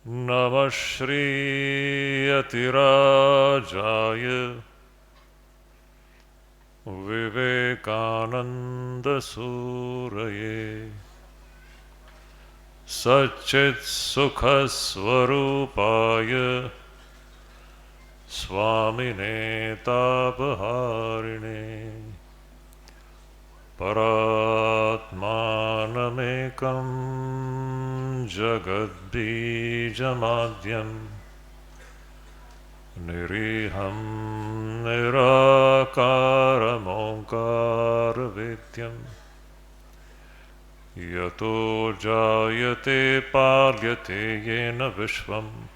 Namah Shri Yatirajaya Vivekananda Suraye Satchit Sukha Swarupaya Swamine Tapaharine Paratmanamekam Jagadbijamadyam Niriham Nirakaram Omkara Vidyam Yato Jayate Palyate Yena Vishvam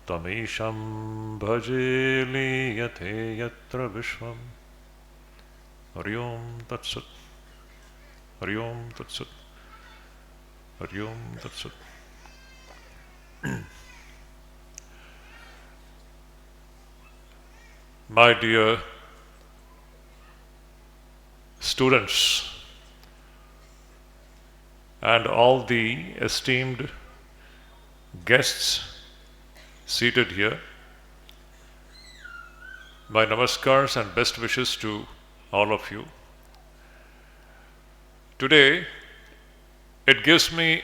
Tamisham Bhaje Liyate Yatra Vishvam Hari Om Tat Sat Hari Om Tat Sat Hari Om Tat Sat. My dear students and all the esteemed guests seated here, my namaskars and best wishes to all of you. Today, it gives me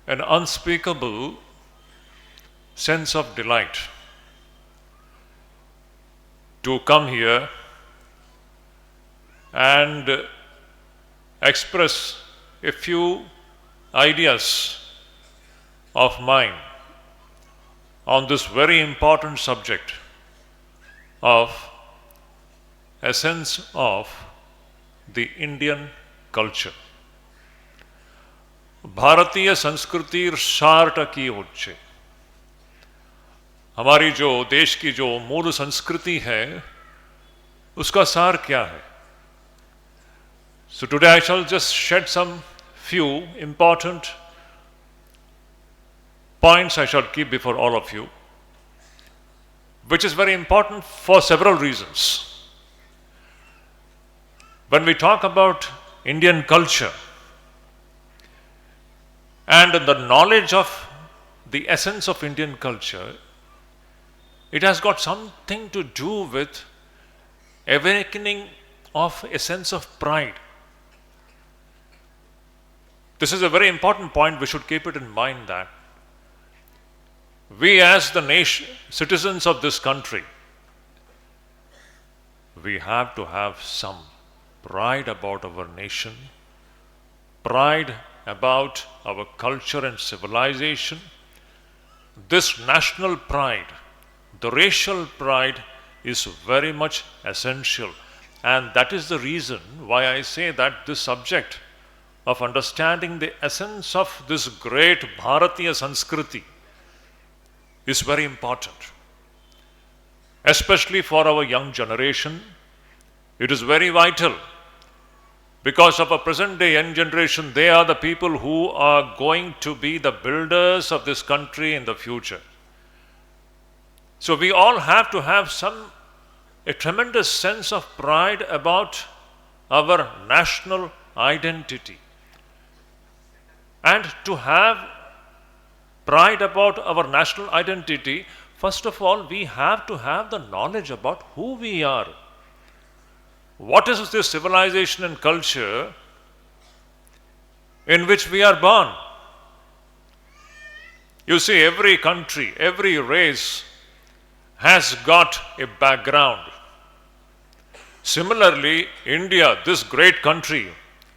an unspeakable sense of delight to come here and express a few ideas of mine on this very important subject of essence of the Indian culture. भारतीय संस्कृति सार की उच्चे, हमारी जो देश की जो मूल संस्कृति है उसका सार क्या है? So today I shall just shed some few important points I shall keep before all of you, which is very important for several reasons. When we talk about Indian culture and the knowledge of the essence of Indian culture, it has got something to do with awakening of a sense of pride. This is a very important point. We should keep it in mind that we as the nation, citizens of this country, we have to have some pride about our nation, pride about our culture and civilization. This national pride, the racial pride, is very much essential. And that is the reason why I say that this subject of understanding the essence of this great Bharatiya Sanskriti is very important. Especially for our young generation, it is very vital. Because of our present day young generation, they are the people who are going to be the builders of this country in the future. So we all have to have a tremendous sense of pride about our national identity. And to have pride about our national identity, first of all, we have to have the knowledge about who we are. What is this civilization and culture in which we are born? You see, every country, every race has got a background. Similarly, India, this great country,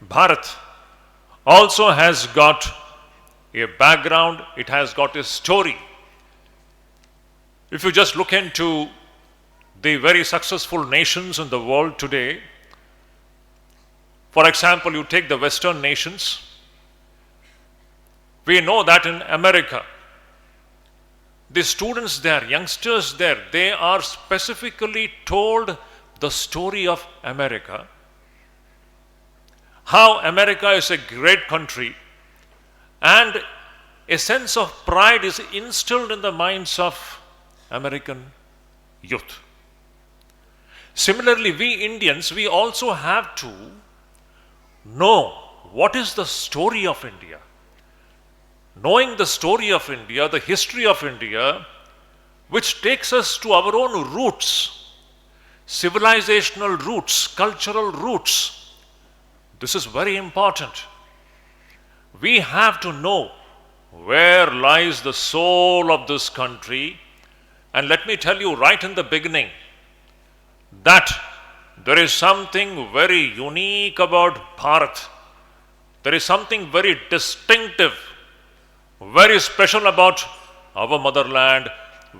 Bharat, also has got a background, it has got a story. If you just look into the very successful nations in the world today, for example, you take the Western nations, we know that in America, the students there, youngsters there, they are specifically told the story of America, how America is a great country, and a sense of pride is instilled in the minds of American youth. Similarly, we Indians, we also have to know what is the story of India. knowing the story of India, the history of India, which takes us to our own roots, civilizational roots, cultural roots. This is very important. We have to know where lies the soul of this country. And let me tell you right in the beginning that there is something very unique about Bharat. There is something very distinctive, very special about our motherland,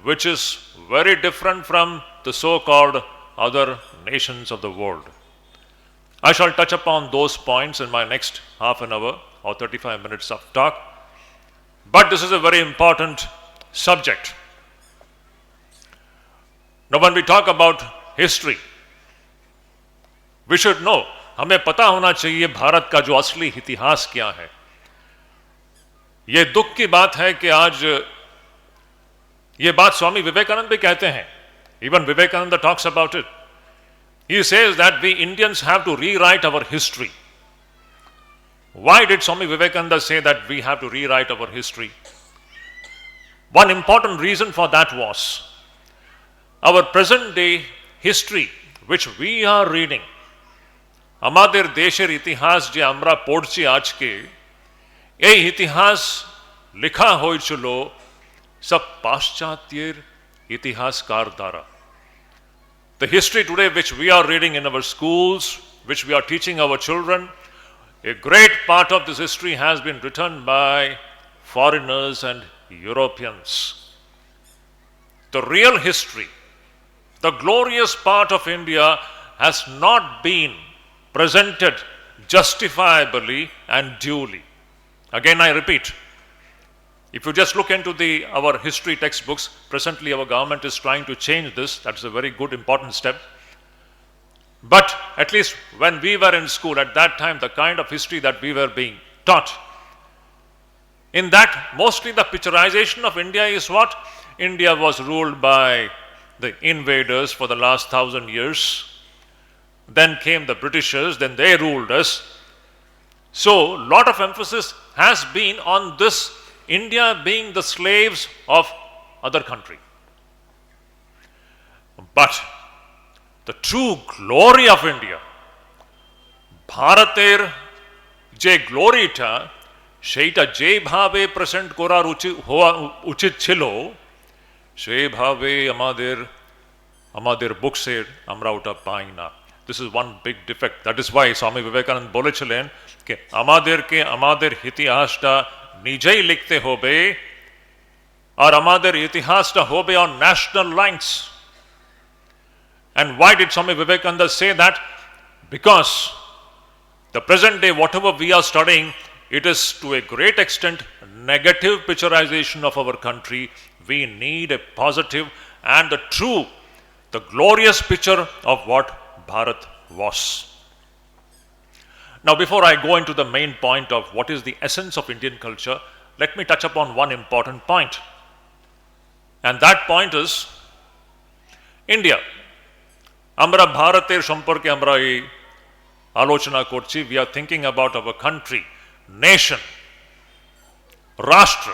which is very different from the so-called other nations of the world. I shall touch upon those points in my next half an hour or 35 minutes of talk. But this is a very important subject. Now, when we talk about history, we should know, हमें पता होना चाहिए भारत का जो असली इतिहास क्या है. ये दुख की बात है कि आज ये बात स्वामी विवेकानंद भी कहते हैं. Even Vivekananda talks about it. He says that we Indians have to rewrite our history. Why did Swami Vivekananda say that we have to rewrite our history? One important reason for that was our present day history, which we are reading. আমাদের দেশের ইতিহাস যে আমরা পড়ছি আজকে, এই ইতিহাস লেখা হয়েছিল সব পাশ্চাত্যের ইতিহাসকার দ্বারা. The history today which we are reading in our schools, which we are teaching our children, a great part of this history has been written by foreigners and Europeans. The real history, the glorious part of India has not been presented justifiably and duly. Again, I repeat, if you just look into our history textbooks, presently our government is trying to change this. That's a very good, important step. But at least when we were in school at that time, the kind of history that we were being taught, in that mostly the picturization of India is what? India was ruled by the invaders for the last 1,000 years. Then came the Britishers, then they ruled us. So, lot of emphasis has been on this India being the slaves of other country. But the true glory of India, Bharater je glory ta, সেটা যেভাবে present করার উচিত ছিল সেভাবে আমাদের books আমরা ওটা পাই না. This is one big defect. That is why Swami Vivekananda বলেছিলেন যে আমাদেরকে আমাদের ইতিহাসটা নিজেই লিখতে হবে আর আমাদের ইতিহাসটা হবে on national lines. And why did Swami Vivekananda say that? Because the present day, whatever we are studying, it is to a great extent negative picturization of our country. We need a positive and the true, the glorious picture of what Bharat was. Now, before I go into the main point of what is the essence of Indian culture, let me touch upon one important point. And that point is India. আমরা ভারতের সম্পর্কে আমরা এই আলোচনা করছি. We are thinking about our country, nation, রাষ্ট্র.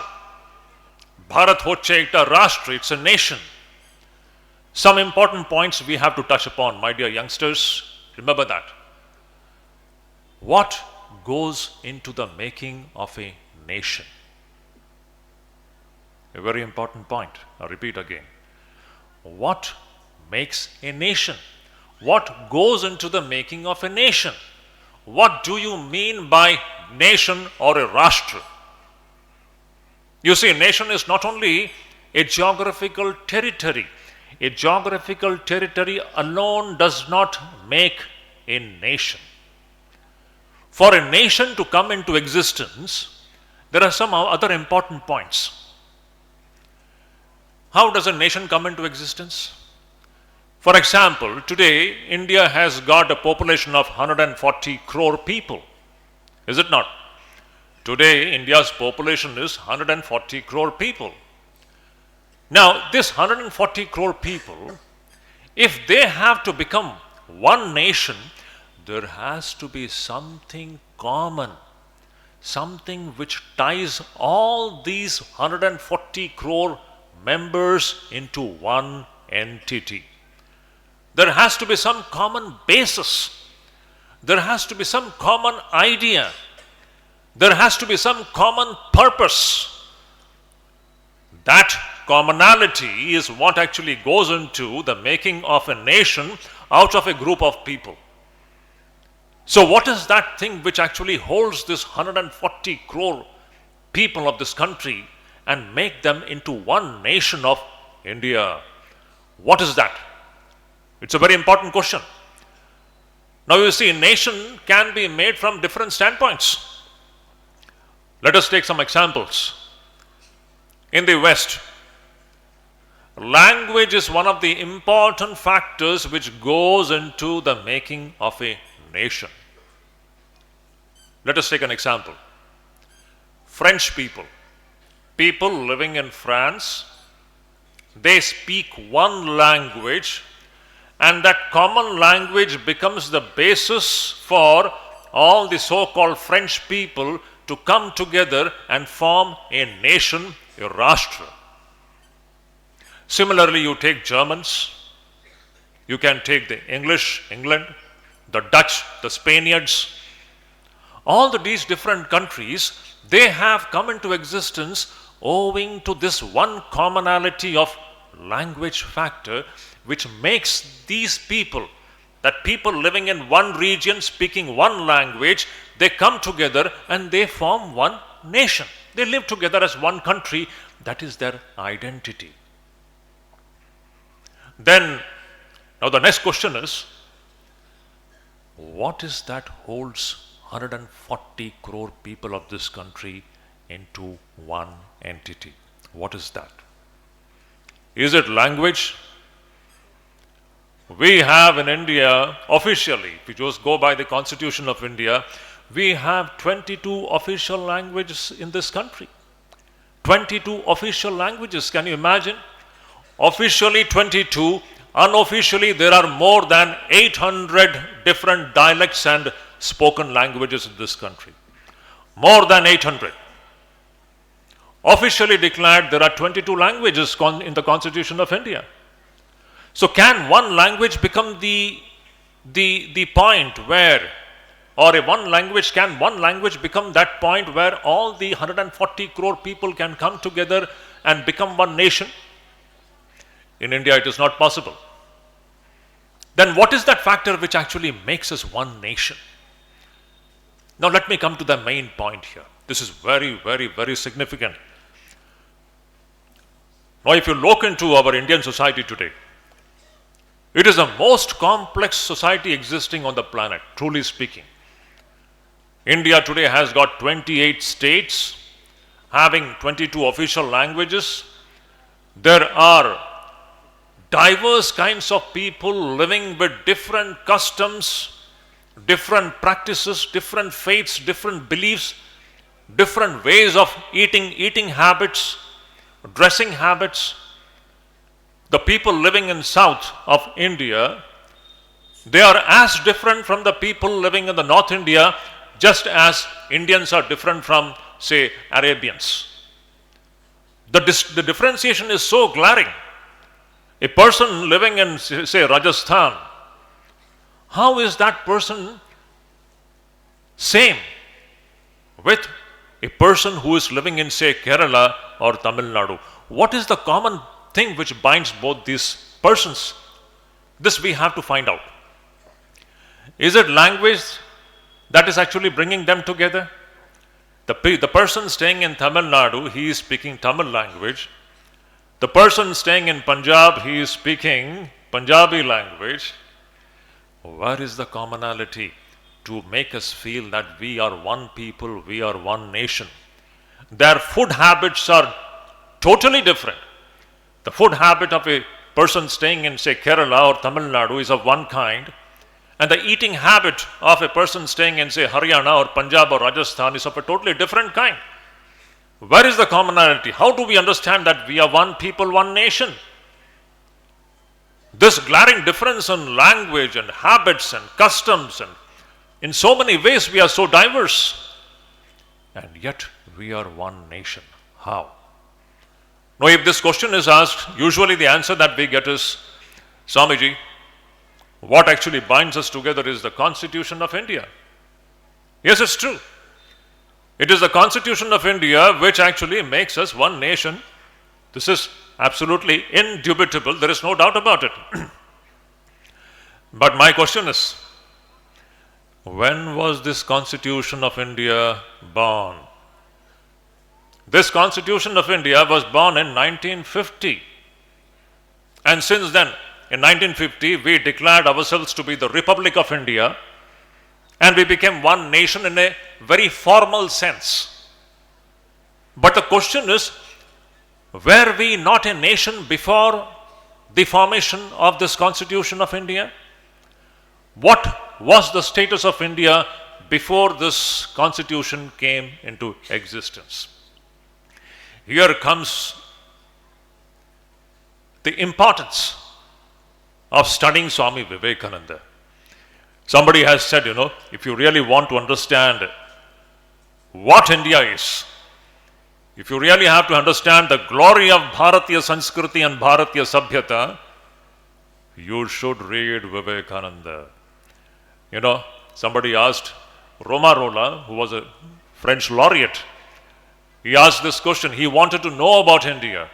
ভারত হচ্ছে একটা রাষ্ট্র, it's a nation. Some important points we have to touch upon, my dear youngsters. Remember that. What goes into the making of a nation? A very important point. I'll repeat again. What makes a nation? What goes into the making of a nation? What do you mean by nation or a rashtra? You see, nation is not only a geographical territory. A geographical territory alone does not make a nation. For a nation to come into existence, there are some other important points. How does a nation come into existence? For example, today India has got a population of 140 crore people. Is it not? Today India's population is 140 crore people. Now, this 140 crore people, if they have to become one nation, there has to be something common, something which ties all these 140 crore members into one entity. There has to be some common basis. There has to be some common idea. There has to be some common purpose. That commonality is what actually goes into the making of a nation out of a group of people. So what is that thing which actually holds this 140 crore people of this country and make them into one nation of India? What is that? It's a very important question. Now you see, nation can be made from different standpoints. Let us take some examples. In the West, language is one of the important factors which goes into the making of a nation. Let us take an example. French people living in France, they speak one language, and that common language becomes the basis for all the so-called French people to come together and form a nation, a Rashtra. Similarly, you take Germans, you can take the English, England, the Dutch, the Spaniards. All these different countries, they have come into existence owing to this one commonality of language factor, which makes these people, that people living in one region speaking one language, they come together and they form one nation. They live together as one country. That is their identity. Then, now the next question is, what is that holds 140 crore people of this country into one entity? What is that? Is it language? We have in India, officially, if you just go by the Constitution of India, we have 22 official languages in this country. 22 official languages, can you imagine? Officially 22, unofficially there are more than 800 different dialects and spoken languages in this country. More than 800. Officially declared there are 22 languages in the Constitution of India. So can one language become the point where, or can one language become that point where all the 140 crore people can come together and become one nation? In India, it is not possible. Then what is that factor which actually makes us one nation? Now let me come to the main point here. This is very, very, very significant. Now if you look into our Indian society today, it is the most complex society existing on the planet, truly speaking. India today has got 28 states, having 22 official languages. There are diverse kinds of people living with different customs, different practices, different faiths, different beliefs, different ways of eating habits, dressing habits. The people living in south of India, they are as different from the people living in the North India, just as Indians are different from, say, Arabians. The differentiation is so glaring. A person living in, say, Rajasthan, how is that person same with a person who is living in, say, Kerala or Tamil Nadu? What is the common thing which binds both these persons? This we have to find out. Is it language that is actually bringing them together? The person staying in Tamil Nadu, he is speaking Tamil language. The person staying in Punjab, he is speaking Punjabi language. Where is the commonality to make us feel that we are one people, we are one nation? Their food habits are totally different. The food habit of a person staying in, say, Kerala or Tamil Nadu is of one kind, and the eating habit of a person staying in, say, Haryana or Punjab or Rajasthan is of a totally different kind. Where is the commonality? How do we understand that we are one people, one nation? This glaring difference in language and habits and customs, and in so many ways we are so diverse. and yet we are one nation. How? Now, if this question is asked, usually the answer that we get is, Swamiji, what actually binds us together is the Constitution of India. Yes, it's true. It is the Constitution of India which actually makes us one nation. This is absolutely indubitable. There is no doubt about it. But my question is, when was this Constitution of India born? This Constitution of India was born in 1950. And since then, in 1950, we declared ourselves to be the Republic of India, and we became one nation in a very formal sense. But the question is, were we not a nation before the formation of this Constitution of India? What was the status of India before this Constitution came into existence? Here comes the importance of studying Swami Vivekananda. Somebody has said, if you really want to understand what India is, if you really have to understand the glory of Bharatiya Sanskriti and Bharatiya Sabhyata, you should read Vivekananda. Somebody asked Romarola, who was a French laureate, he asked this question. He wanted to know about India.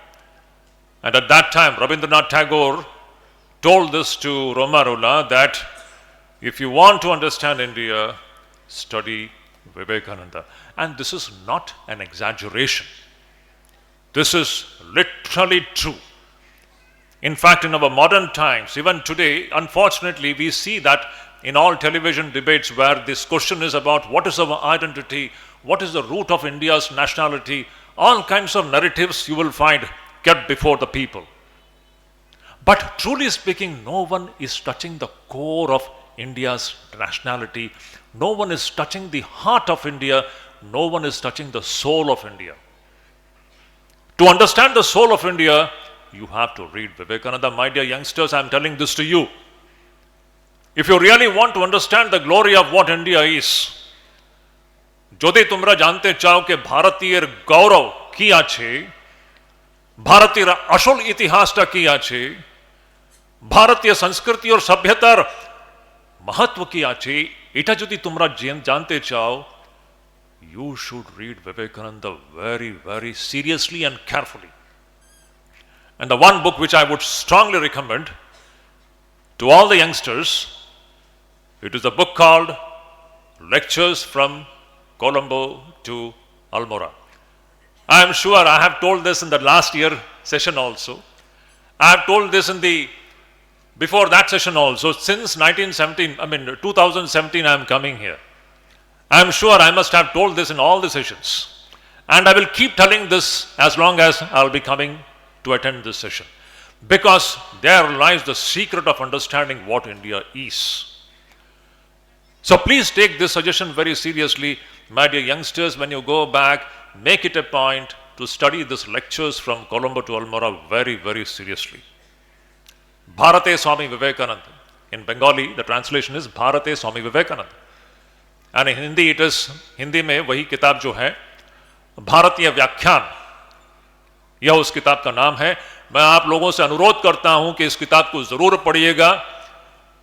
And at that time, Rabindranath Tagore told this to Romarola that if you want to understand India, study Vivekananda. And this is not an exaggeration. This is literally true. In fact, in our modern times, even today, unfortunately, we see that in all television debates where this question is about what is our identity, what is the root of India's nationality, all kinds of narratives you will find kept before the people. But truly speaking, no one is touching the core of India's nationality. No one is touching the heart of India. No one is touching the soul of India. To understand the soul of India, you have to read Vivekananda. My dear youngsters, I am telling this to you. If you really want to understand the glory of what India is, যদি তোমরা জানতে চাও যে ভারতীয়ের গৌরব কি আছে, ভারতের আসল ইতিহাসটা কি আছে, ভারতীয় সংস্কৃতি और সভ্যতার महत्व কি আছে, এটা যদি তোমরা জানতে চাও, you should read Vivekananda very, very seriously and carefully. And the one book which I would strongly recommend to all the youngsters, it is a book called Lectures from Colombo to Almora. I am sure I have told this in the last year session also. I have told this in the before that session also. Since 2017 I am coming here. I am sure I must have told this in all the sessions. And I will keep telling this as long as I will be coming to attend this session. Because there lies the secret of understanding what India is. So please take this suggestion very seriously. My dear youngsters, when you go back, make it a point to study these lectures from Colombo to Almora very, very seriously. Bharate Swami Vivekananda. In Bengali, the translation is Bharate Swami Vivekananda. And in Hindi, it is, Hindi में वही किताब जो है, भारतीय व्याख्यान, यह उस किताब का नाम है. मैं आप लोगों से अनुरोध करता हूं कि इस किताब को जरूर पढ़िएगा.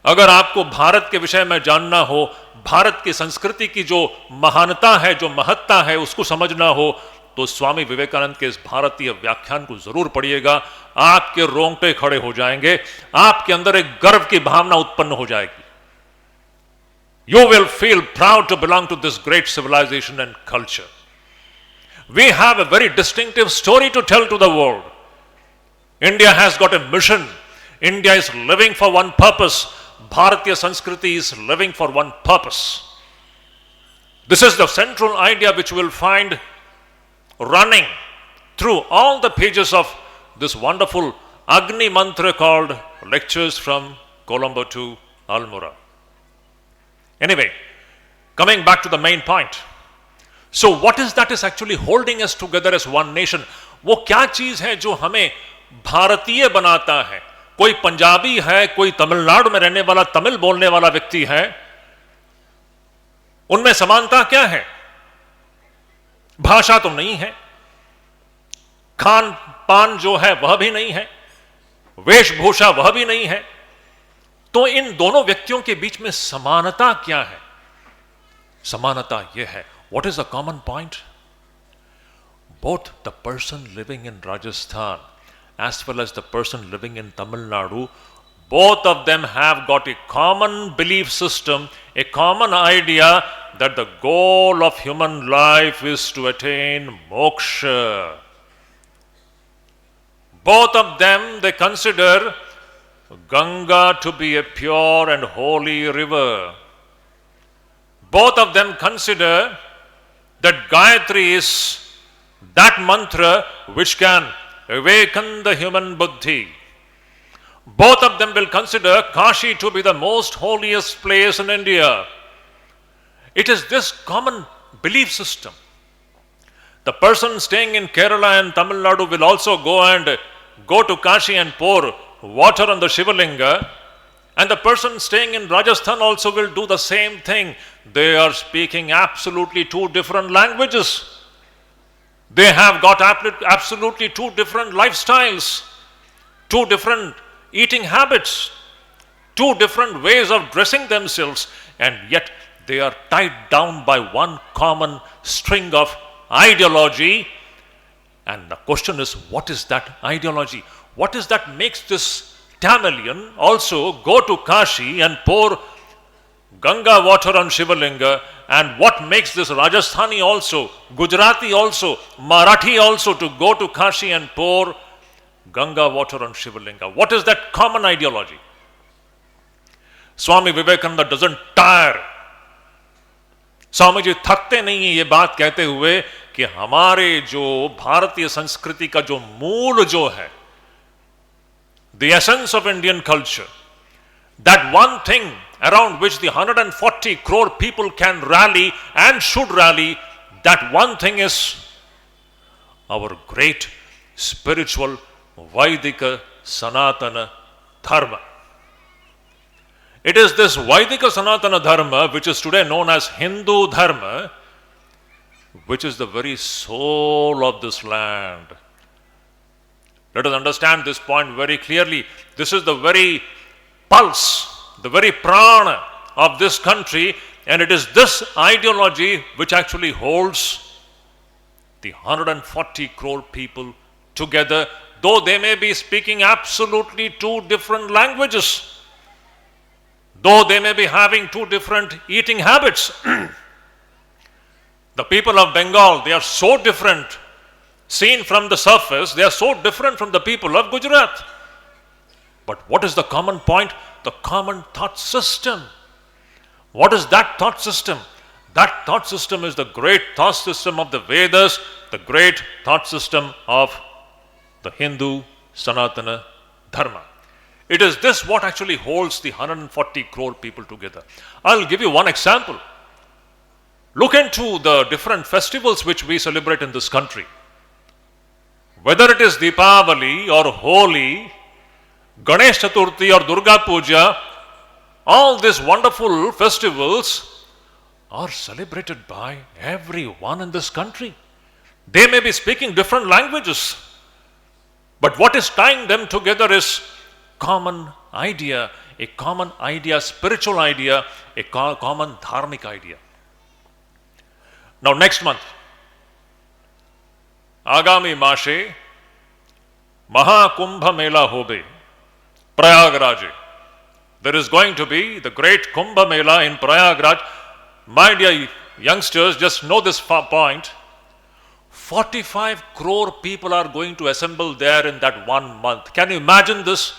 अगर आपको भारत के विषय में जानना हो, भारत की संस्कृति की जो महानता है, जो महत्ता है, उसको समझना हो, तो स्वामी विवेकानंद के इस भारतीय व्याख्यान को जरूर पढ़िएगा. आपके रोंगटे खड़े हो जाएंगे, आपके अंदर एक गर्व की भावना उत्पन्न हो जाएगी. You will feel proud to belong to this great civilization and culture. We have a very distinctive story to tell to the world. India has got a mission. India is living for one purpose. Bharatiya Sanskriti is living for one purpose. This is the central idea which we will find running through all the pages of this wonderful Agni Mantra called Lectures from Colombo to Almora. Anyway, coming back to the main point. So what is that is actually holding us together as one nation? वो क्या चीज है जो हमें भारतीय बनाता है? कोई पंजाबी है, कोई तमिलनाडु में रहने वाला, तमिल बोलने वाला व्यक्ति है, उनमें समानता क्या है? भाषा तो नहीं है, खान पान जो है वह भी नहीं है, वेशभूषा वह भी नहीं है। तो इन दोनों व्यक्तियों के बीच में समानता क्या है? समानता यह है, what is the common point? Both the person living in Rajasthan as well as the person living in Tamil Nadu, both of them have got a common belief system, a common idea that the goal of human life is to attain moksha. Both of them, they consider Ganga to be a pure and holy river. Both of them consider that Gayatri is that mantra which can awaken the human buddhi. Both of them will consider Kashi to be the most holiest place in India. It is this common belief system. The person staying in Kerala and Tamil Nadu will also go to Kashi and pour water on the Shivalinga, and the person staying in Rajasthan also will do the same thing. They are speaking absolutely two different languages. They have got absolutely two different lifestyles, two different eating habits, two different ways of dressing themselves, and yet they are tied down by one common string of ideology. And the question is, what is that ideology? What is that makes this Tamilian also go to Kashi and pour Ganga water on Shivalinga, and what makes this Rajasthani also, Gujarati also, Marathi also to go to Kashi and pour Ganga water on Shivalinga? What is that common ideology? Swami Vivekananda doesn't tire. Swami ji थकते नहीं है ये बात कहते हुए कि हमारे जो भारतीय संस्कृति का जो मूल जो है, the essence of Indian culture, that one thing around which the 140 crore people can rally and should rally, that one thing is our great spiritual Vaidika Sanatana Dharma. It is this Vaidika Sanatana Dharma which is today known as Hindu Dharma, which is the very soul of this land. Let us understand this point very clearly. This is the very pulse, the very prana of this country, and it is this ideology which actually holds the 140 crore people together, though they may be speaking absolutely two different languages, though they may be having two different eating habits. The people of Bengal, they are so different. Seen from the surface, they are so different from the people of Gujarat. But what is the common point? The common thought system. What is that thought system? That thought system is the great thought system of the Vedas, the great thought system of the Hindu Sanatana Dharma. It is this what actually holds the 140 crore people together. I'll give you one example. Look into the different festivals which we celebrate in this country. Whether it is Deepavali or Holi, Ganesh Chaturthi or Durga Puja, all these wonderful festivals are celebrated by everyone in this country. They may be speaking different languages, but what is tying them together is common idea, a common idea, spiritual idea, a common dharmic idea. Now next month, आगामी मासे महाकुंभ मेला होबे Prayagraj. There is going to be the great Kumbh Mela in Prayagraj. My dear youngsters, just know this point. 45 crore people are going to assemble there in that 1 month. Can you imagine this?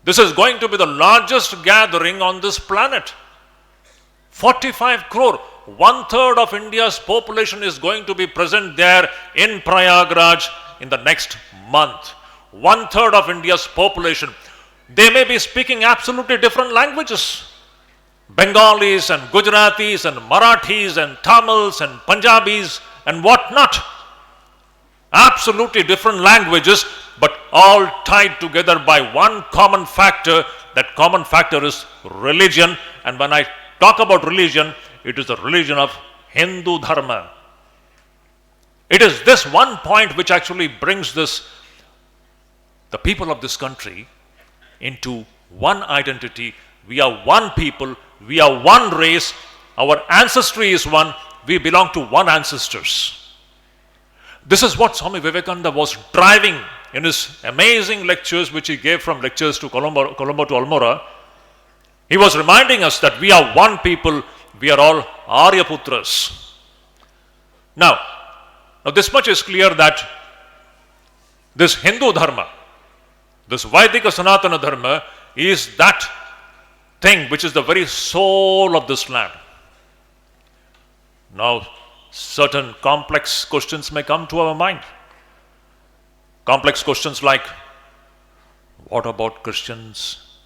This is going to be the largest gathering on this planet. 45 crore. 1/3 of India's population is going to be present there in Prayagraj in the next month. 1/3 of India's population. They may be speaking absolutely different languages. Bengalis and Gujaratis and Marathis and Tamils and Punjabis and what not. Absolutely different languages, but all tied together by one common factor. That common factor is religion. And when I talk about religion, it is the religion of Hindu Dharma. It is this one point which actually brings the people of this country into one identity. We are one people, we are one race, our ancestry is one, we belong to one ancestors. This is what Swami Vivekananda was driving in his amazing lectures which he gave from lectures to Colombo to Almora. He was reminding us that we are one people, we are all Aryaputras. Now this much is clear, that this Hindu Dharma, this Vaidika Sanatana Dharma, is that thing which is the very soul of this land. Now, certain complex questions may come to our mind. Complex questions like, what about Christians?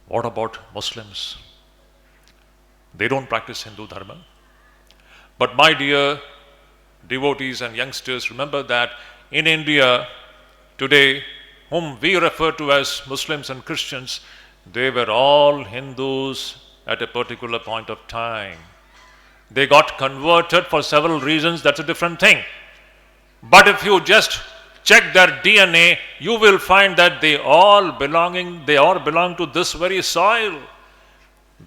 What about Muslims? They don't practice Hindu Dharma. But my dear devotees and youngsters, remember that in India today, whom we refer to as Muslims and Christians, they were all Hindus at a particular point of time. They got converted for several reasons, that's a different thing. But if you just check their DNA, you will find that they all belong to this very soil.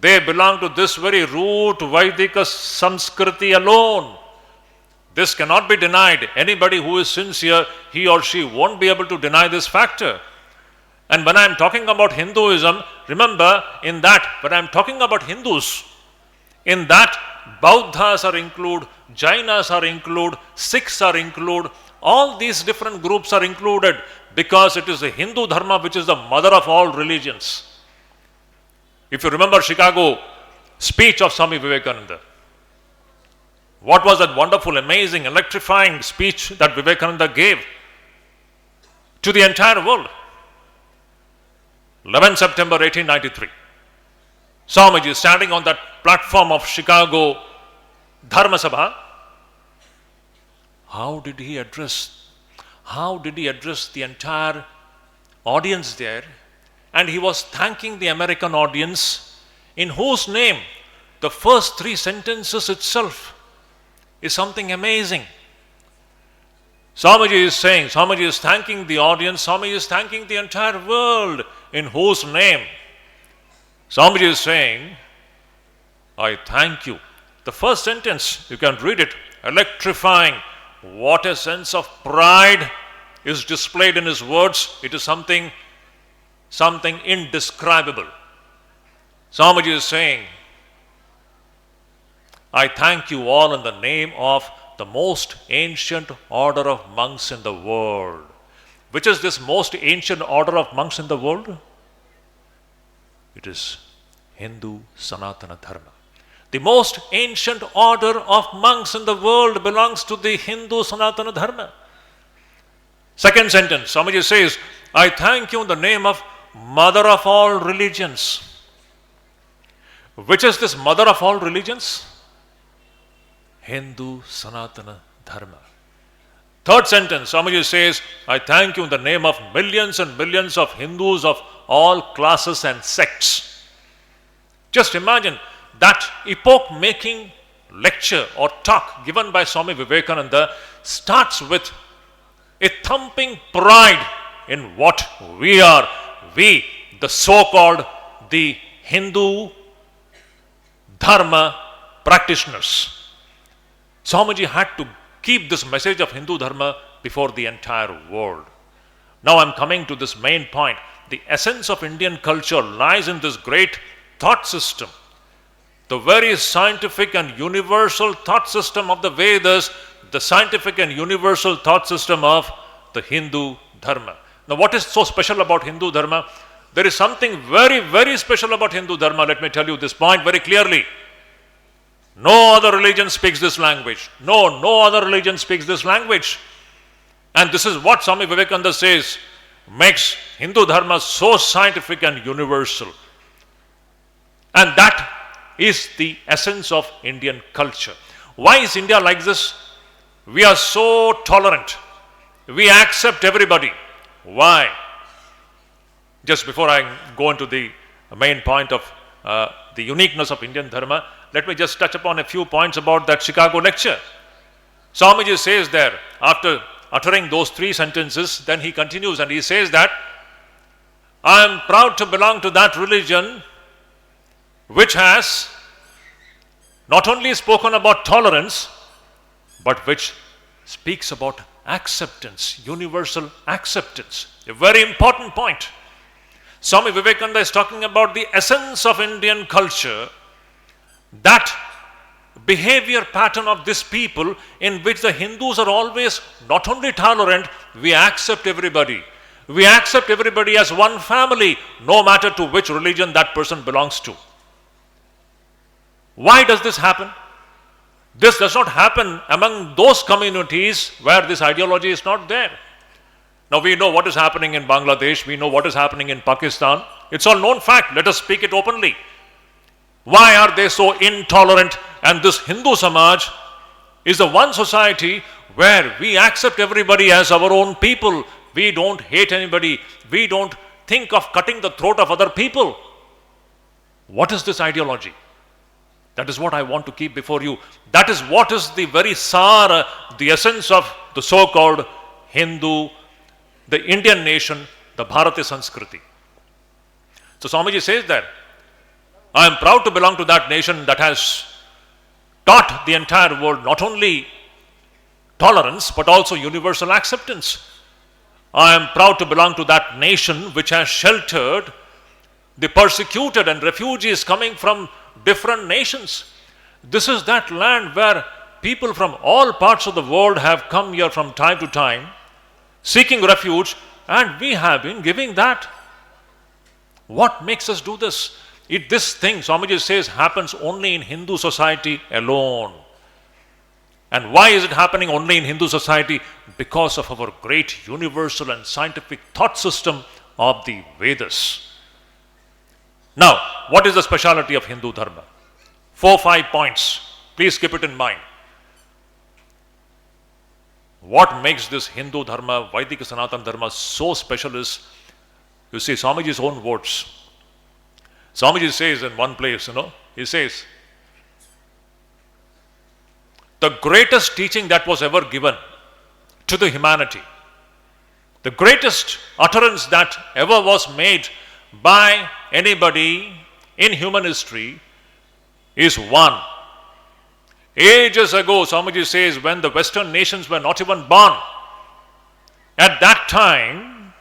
They belong to this very root, Vaidika Samskriti alone. This cannot be denied. Anybody who is sincere, he or she won't be able to deny this factor. And when I am talking about Hinduism, remember, in that, when I am talking about Hindus, in that Bauddhas are included, Jainas are included, Sikhs are included, all these different groups are included, because it is the Hindu Dharma which is the mother of all religions. If you remember Chicago speech of Swami Vivekananda, what was that wonderful, amazing, electrifying speech that Vivekananda gave to the entire world? 11 September 1893. Swamiji is standing on that platform of Chicago Dharma Sabha. How did he address the entire audience there? And he was thanking the American audience, in whose name the first 3 sentences itself is something amazing. Swamiji is thanking the audience, Swamiji is thanking the entire world, in whose name? Swamiji is saying, I thank you. The first sentence, you can read it, electrifying. What a sense of pride is displayed in his words. It is something indescribable. Swamiji is saying, I thank you all in the name of the most ancient order of monks in the world. Which is this most ancient order of monks in the world? It is Hindu Sanatana Dharma. The most ancient order of monks in the world belongs to the Hindu Sanatana Dharma. Second sentence, Swamiji says, I thank you in the name of mother of all religions. Which is this mother of all religions? Hindu Sanatana Dharma. Third sentence, Swamiji says, I thank you in the name of millions and millions of Hindus of all classes and sects. Just imagine that epoch-making lecture or talk given by Swami Vivekananda starts with a thumping pride in what we are. We, the so-called the Hindu Dharma practitioners. Swamiji had to keep this message of Hindu Dharma before the entire world. Now I'm coming to this main point. The essence of Indian culture lies in this great thought system. The very scientific and universal thought system of the Vedas, the scientific and universal thought system of the Hindu Dharma. Now what is so special about Hindu Dharma? There is something very, very special about Hindu Dharma. Let me tell you this point very clearly. No other religion speaks this language. No other religion speaks this language. And this is what Swami Vivekananda says makes Hindu Dharma so scientific and universal. And that is the essence of Indian culture. Why is India like this? We are so tolerant. We accept everybody. Why? Just before I go into the main point of the uniqueness of Indian Dharma, let me just touch upon a few points about that Chicago lecture. Swamiji says there, after uttering those three sentences, then he continues and he says that, I am proud to belong to that religion which has not only spoken about tolerance, but which speaks about acceptance, universal acceptance. A very important point. Swami Vivekananda is talking about the essence of Indian culture, that behavior pattern of this people in which the Hindus are always not only tolerant, we accept everybody. We accept everybody as one family, no matter to which religion that person belongs to. Why does this happen? This does not happen among those communities where this ideology is not there. Now we know what is happening in Bangladesh, we know what is happening in Pakistan. It's all known fact. Let us speak it openly. Why are they so intolerant? And this Hindu Samaj is the one society where we accept everybody as our own people. We don't hate anybody. We don't think of cutting the throat of other people. What is this ideology? That is what I want to keep before you. That is what is the very sar, the essence of the so-called Hindu, the Indian nation, the Bharatiya Sanskriti. So Swamiji says that, I am proud to belong to that nation that has taught the entire world not only tolerance, but also universal acceptance. I am proud to belong to that nation which has sheltered the persecuted and refugees coming from different nations. This is that land where people from all parts of the world have come here from time to time, seeking refuge, and we have been giving that. What makes us do this? This thing, Swamiji says, happens only in Hindu society alone. And why is it happening only in Hindu society? Because of our great universal and scientific thought system of the Vedas. Now, what is the speciality of Hindu Dharma? 4-5 points. Please keep it in mind. What makes this Hindu Dharma, Vaidika Sanatana Dharma so special is, you see, Swamiji's own words. Swamiji says in one place, he says, the greatest teaching that was ever given to the humanity, the greatest utterance that ever was made by anybody in human history is one. Ages ago, Swamiji says, when the Western nations were not even born, at that time,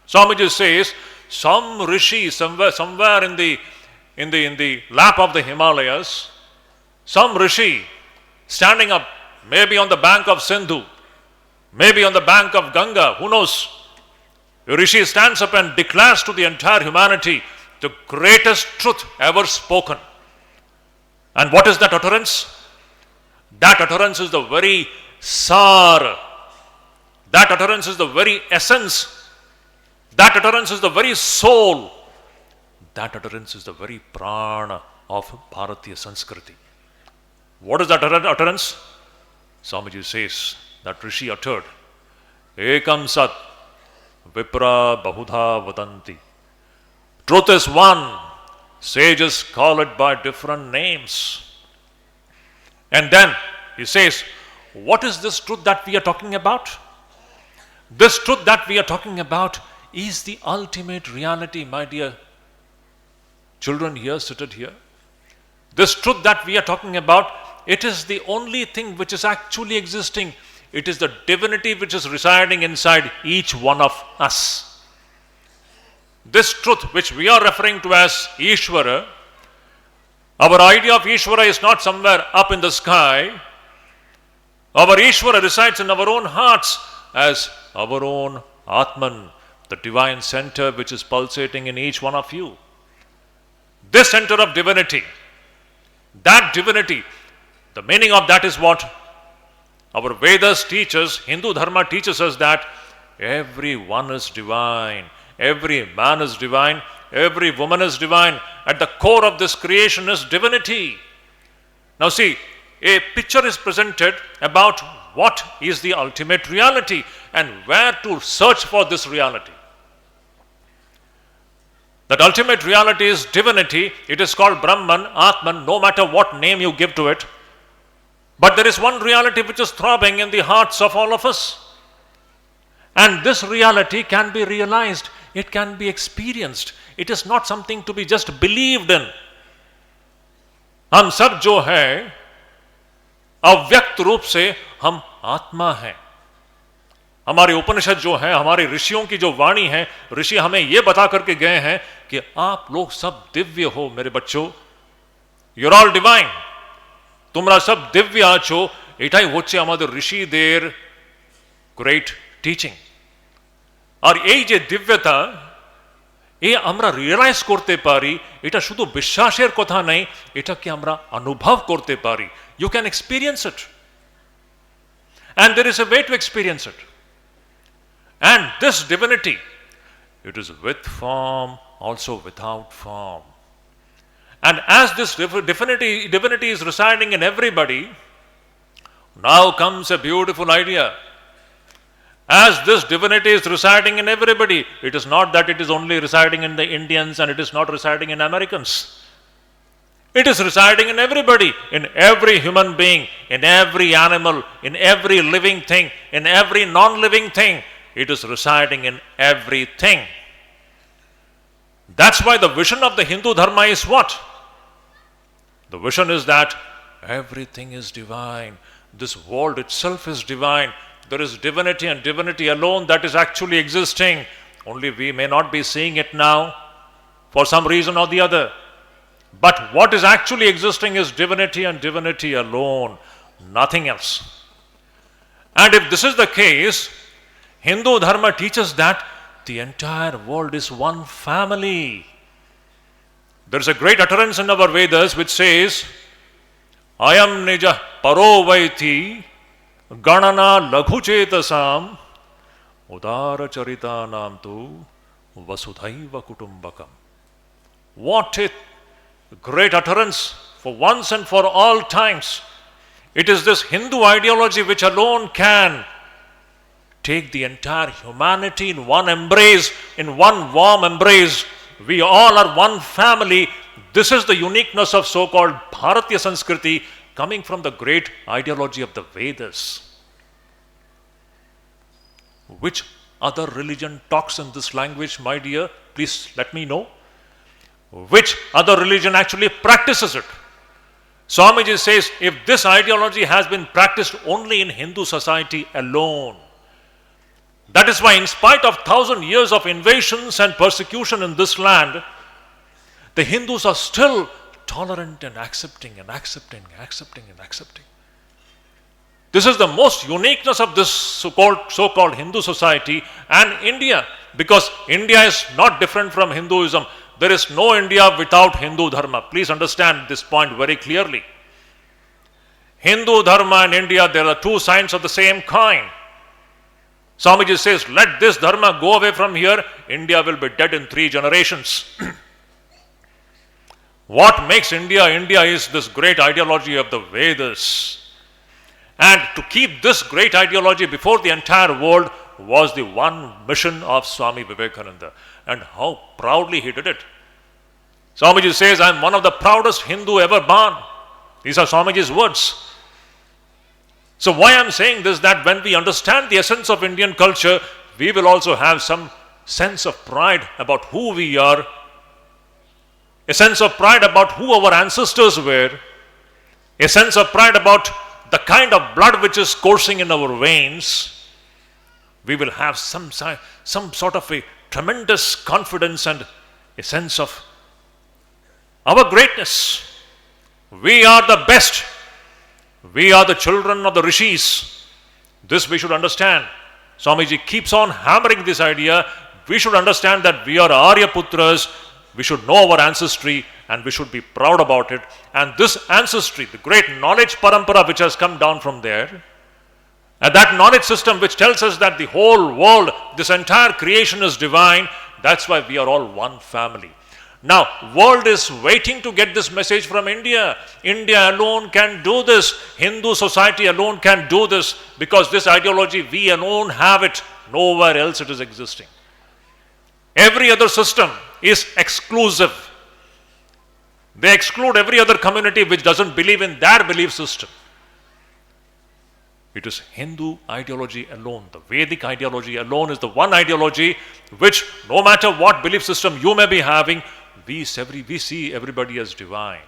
Swamiji says, some rishi somewhere in the lap of the Himalayas, some rishi standing up, maybe on the bank of Sindhu, maybe on the bank of Ganga, who knows? A rishi stands up and declares to the entire humanity the greatest truth ever spoken. And what is that utterance? That utterance is the very sar. That utterance is the very essence. That utterance is the very soul. That utterance is the very prana of Bharatiya Sanskriti. What is that utterance? Swamiji says that Rishi uttered, Ekam Sat Vipra Bahudha Vadanti. Truth is one. Sages call it by different names. And then he says, what is this truth that we are talking about? This truth that we are talking about is the ultimate reality, my dear children here, seated here. This truth that we are talking about, it is the only thing which is actually existing. It is the divinity which is residing inside each one of us. This truth which we are referring to as Ishvara, our idea of Ishvara is not somewhere up in the sky. Our Ishvara resides in our own hearts as our own Atman, the divine center which is pulsating in each one of you. This center of divinity, that divinity, the meaning of that is what our Vedas teach us, Hindu Dharma teaches us, that everyone is divine, every man is divine, every woman is divine. At the core of this creation is divinity. Now see, a picture is presented about what is the ultimate reality and where to search for this reality. That ultimate reality is divinity. It is called Brahman, Atman, no matter what name you give to it. But there is one reality which is throbbing in the hearts of all of us. And this reality can be realized. It can be experienced. It is not something to be just believed in. हम सब जो है अव्यक्त रूप से हम आत्मा हैं. हमारे उपनिषद जो है, हमारे ऋषियों की जो वाणी है, ऋषि हमें यह बता करके गए हैं कि आप लोग सब दिव्य हो मेरे बच्चों. You're all divine. তোমরা সব দিব্য আছো. এটাই হচ্ছে আমাদের ঋষিদের গ্রেট টিচিং. আর এই যে দিব্যতা, এ আমরা রিয়েলাইজ করতে পারি. এটা শুধু বিশ্বাসের কথা নেই, এটাকে আমরা অনুভব করতে পারি. You can experience it. And there is a way to experience it. And this divinity, it is with form, also without form. And as this divinity is residing in everybody, now comes a beautiful idea. As this divinity is residing in everybody, it is not that it is only residing in the Indians and it is not residing in Americans. It is residing in everybody, in every human being, in every animal, in every living thing, in every non-living thing. It is residing in everything. That's why the vision of the Hindu Dharma is what? The vision is that everything is divine. This world itself is divine. There is divinity and divinity alone that is actually existing. Only we may not be seeing it now for some reason or the other. But what is actually existing is divinity and divinity alone, nothing else. And if this is the case, Hindu Dharma teaches that the entire world is one family. There is a great utterance in our Vedas which says, Ayam nija paro vaiti ganana laghuchetasam udara charitanam tu vasudhaiva kutumbakam. What a great utterance for once and for all times. It is this Hindu ideology which alone can take the entire humanity in one embrace, in one warm embrace. We all are one family. This is the uniqueness of so-called Bharatiya Sanskriti coming from the great ideology of the Vedas. Which other religion talks in this language, my dear? Please let me know. Which other religion actually practices it? Swamiji says, if this ideology has been practiced only in Hindu society alone, that is why in spite of 1,000 years of invasions and persecution in this land, the Hindus are still tolerant and accepting and accepting and accepting and accepting. This is the most uniqueness of this so-called Hindu society and India, because India is not different from Hinduism. There is no India without Hindu Dharma. Please understand this point very clearly. Hindu Dharma and India, there are two sides of the same coin. Swamiji says, let this Dharma go away from here, India will be dead in 3 generations. What makes India India is this great ideology of the Vedas. And to keep this great ideology before the entire world was the one mission of Swami Vivekananda. And how proudly he did it. Swamiji says, I am one of the proudest Hindu ever born. These are Swamiji's words. So why I am saying this, that when we understand the essence of Indian culture, we will also have some sense of pride about who we are, a sense of pride about who our ancestors were, a sense of pride about the kind of blood which is coursing in our veins. We will have some sort of a tremendous confidence and a sense of our greatness. We are the best. We are the children of the rishis. This we should understand. Swamiji keeps on hammering this idea. We should understand that we are Aryaputras. We should know our ancestry and we should be proud about it. And this ancestry, the great knowledge parampara which has come down from there, and that knowledge system which tells us that the whole world, this entire creation is divine, that's why we are all one family. Now, world is waiting to get this message from India. India alone can do this. Hindu society alone can do this, because this ideology, we alone have it. Nowhere else it is existing. Every other system is exclusive. They exclude every other community which doesn't believe in their belief system. It is Hindu ideology alone. The Vedic ideology alone is the one ideology which, no matter what belief system you may be having, we see everybody as divine.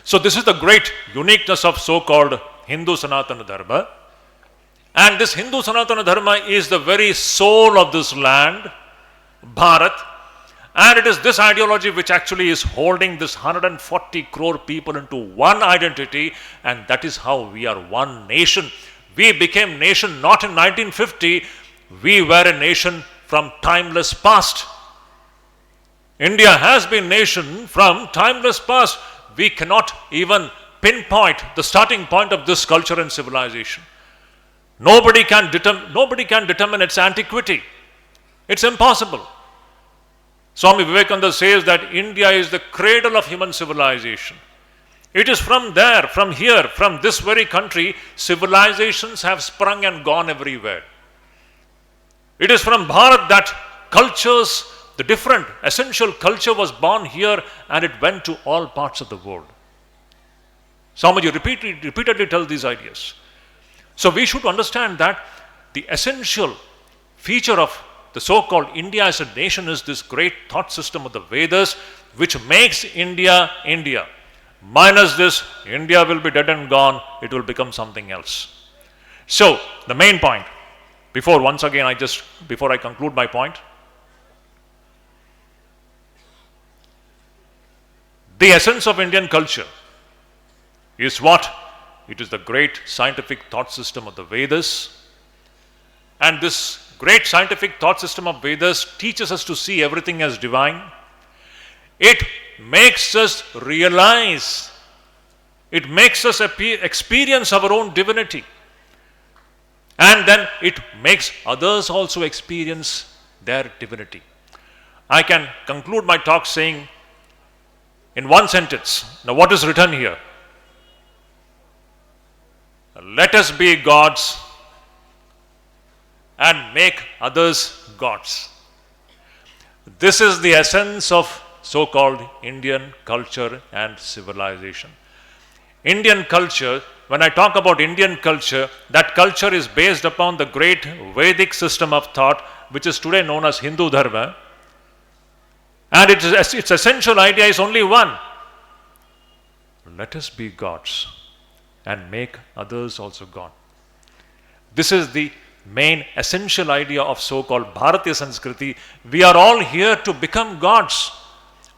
So this is the great uniqueness of so-called Hindu Sanatana Dharma. And this Hindu Sanatana Dharma is the very soul of this land, Bharat. And it is this ideology which actually is holding this 140 crore people into one identity, and that is how we are one nation. We became nation not in 1950, we were a nation from timeless past. India has been nation from timeless past. We cannot even pinpoint the starting point of this culture and civilization. Nobody can determine its antiquity. It's impossible. Swami Vivekananda says that India is the cradle of human civilization. It is from there, from here, from this very country, civilizations have sprung and gone everywhere. It is from Bharat that cultures, the different essential culture was born here, and it went to all parts of the world. Swamiji repeatedly tells these ideas. So we should understand that the essential feature of the so-called India as a nation is this great thought system of the Vedas, which makes India, India. Minus this, India will be dead and gone. It will become something else. So, the main point, before I conclude my point, the essence of Indian culture is what? It is the great scientific thought system of the Vedas. And this great scientific thought system of Vedas teaches us to see everything as divine. It makes us realize, it makes us experience our own divinity. And then it makes others also experience their divinity. I can conclude my talk saying in one sentence, now what is written here? Let us be gods and make others gods. This is the essence of so-called Indian culture and civilization. Indian culture, when I talk about Indian culture, that culture is based upon the great Vedic system of thought, which is today known as Hindu Dharma. And its essential idea is only one. Let us be gods and make others also God. This is the main essential idea of so-called Bharatiya Sanskriti. We are all here to become gods.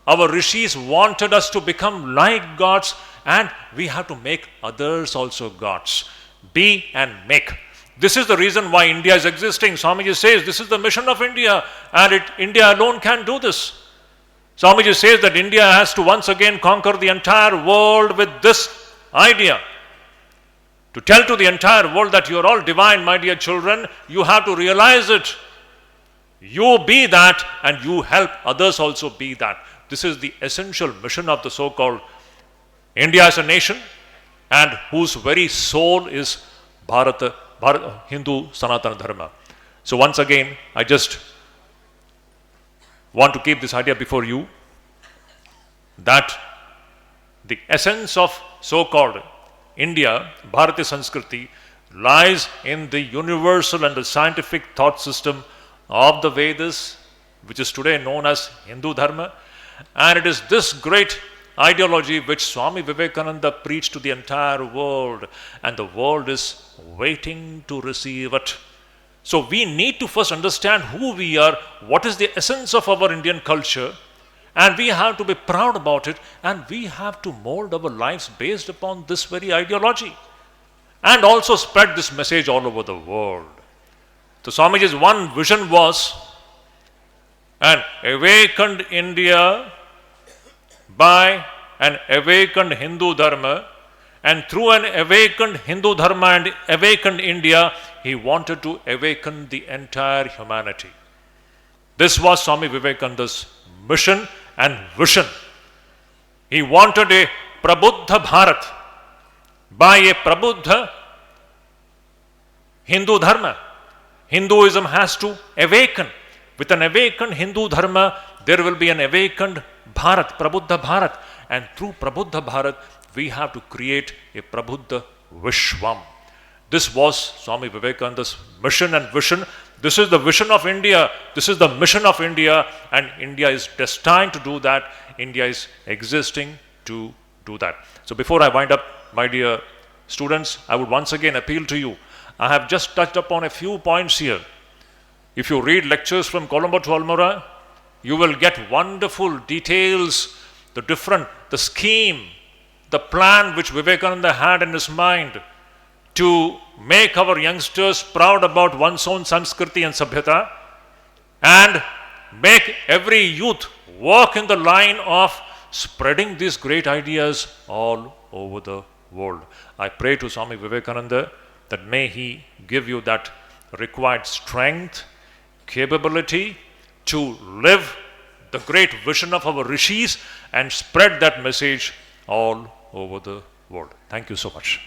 Our rishis wanted us to become like gods, and we have to make others also gods. Be and make. This is the reason why India is existing. Swamiji says this is the mission of India, and India alone can do this. Swamiji says that India has to once again conquer the entire world with this idea. To tell to the entire world that you are all divine, my dear children, you have to realize it. You be that, and you help others also be that. This is the essential mission of the so-called India as a nation, and whose very soul is Bharata, Hindu Sanatana Dharma. So once again, I just want to keep this idea before you, that the essence of so-called India, Bharatiya Sanskriti, lies in the universal and the scientific thought system of the Vedas, which is today known as Hindu Dharma. And it is this great ideology which Swami Vivekananda preached to the entire world, and the world is waiting to receive it. So we need to first understand who we are, what is the essence of our Indian culture, and we have to be proud about it, and we have to mold our lives based upon this very ideology, and also spread this message all over the world. So Swamiji's one vision was an awakened India by an awakened Hindu Dharma, and through an awakened Hindu Dharma and awakened India, he wanted to awaken the entire humanity. This was Swami Vivekananda's mission and vision. He wanted a Prabuddha Bharat by a Prabuddha Hindu Dharma. Hinduism has to awaken. With an awakened Hindu Dharma, there will be an awakened Bharat, Prabuddha Bharat. And through Prabuddha Bharat, we have to create a Prabuddha Vishwam. This was Swami Vivekananda's mission and vision. This is the vision of India. This is the mission of India, and India is destined to do that. India is existing to do that. So before I wind up, my dear students, I would once again appeal to you. I have just touched upon a few points here. If you read lectures from Colombo to Almora, you will get wonderful details, the scheme, the plan which Vivekananda had in his mind to make our youngsters proud about one's own Sanskriti and Sabhyata, and make every youth walk in the line of spreading these great ideas all over the world. I pray to Swami Vivekananda that may he give you that required strength, capability to live the great vision of our rishis and spread that message all over the world. Thank you so much.